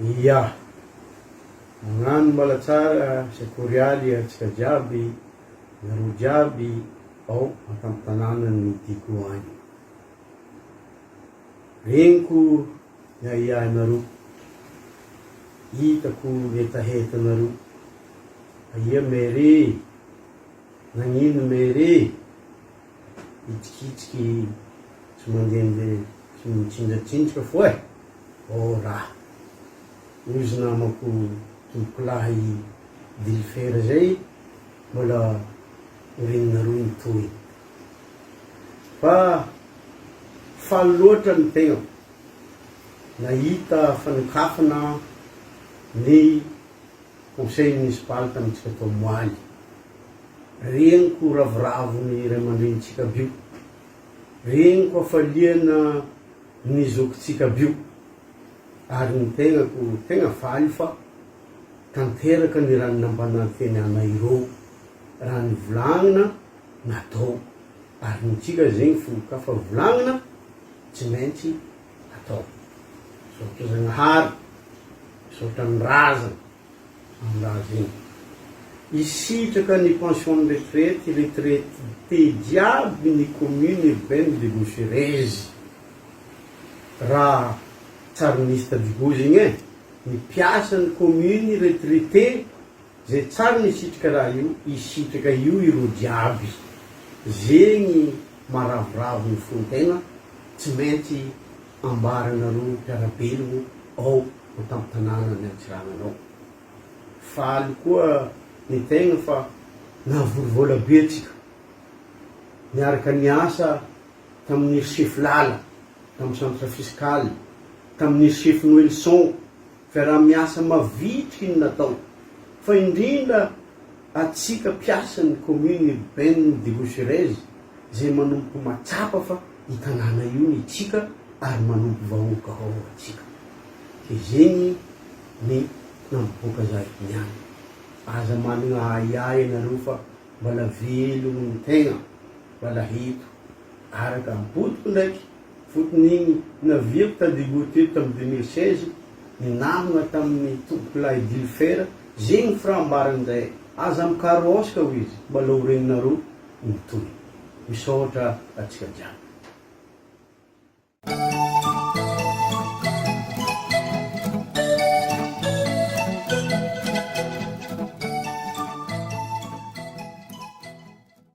Ia, magnano mbala tsara sekorialy atsika jiaby, naro jiaby ao an-tampontanàna ny tiako agny. Regniko iaianareo, hitako etahetanareo, aia mere, nagnino mere, hitsikitsiky tsy mandehandeha tsy mitsinjatsinjaka fo e. Raha ozy namako tompolahy dilifera zay mbola regninareo nitoy. Fa faly loatra ny tegna nahita fanokafana ny conseil municipal tamitsika tao Moaly. Regniko ravoravony ray aman-drenitsika bio, regniko afaliana ny zokintsika bio, ary ny tegnako tegna faly fa tanteraka ny raha nampananteniana ireo, raha ny volagnina natao, ary nitsika zegny fo kafa volagnina tsy maintsy atao. Misaotra Zagnahary, misaotra ny razana amin'ny raha zegny. Isitraka ny pension de retraité jiaby ny commune urbaine de Bosirezy. Raha tsarinista digo zegny e, ny piasan'ny commune retraité zay tsara ny isitraka raha io, isitraka io ireo jiaby. Zegny maharavoravo ny fontegna, tsy maintsy ambaranareo mpiarabelogno ao an-tampontanàna ny antsirananao. Faly koa ny tegna fa nahavory be atsika, niaraka niasa tamin'ny chef lala, tamin'ny centre fiscal, tamin'ny chef Noelson, fa raha miasa mavitriky ny natao. Fa indrindra atsika piasan'ny commune urbaine de Bosirezy zay manompo matsapa fa hitanàna io ny tsika ary manompo vahoaka ao atsika. Ke zegny ny nampiboaka zahiko niany. Aza manana aiai anareo fa mbala velogno ny tegna, mbala hito araka ampodiko ndraiky fotony igny naviako tadigo teto tamin'ny 2016 ny namagna tamin'ny tompolahy dilifera, zegny firambaran'izay aza mikarosika ho izy, mbala ho regninareo mitohy. Misaotra atsika jiaby.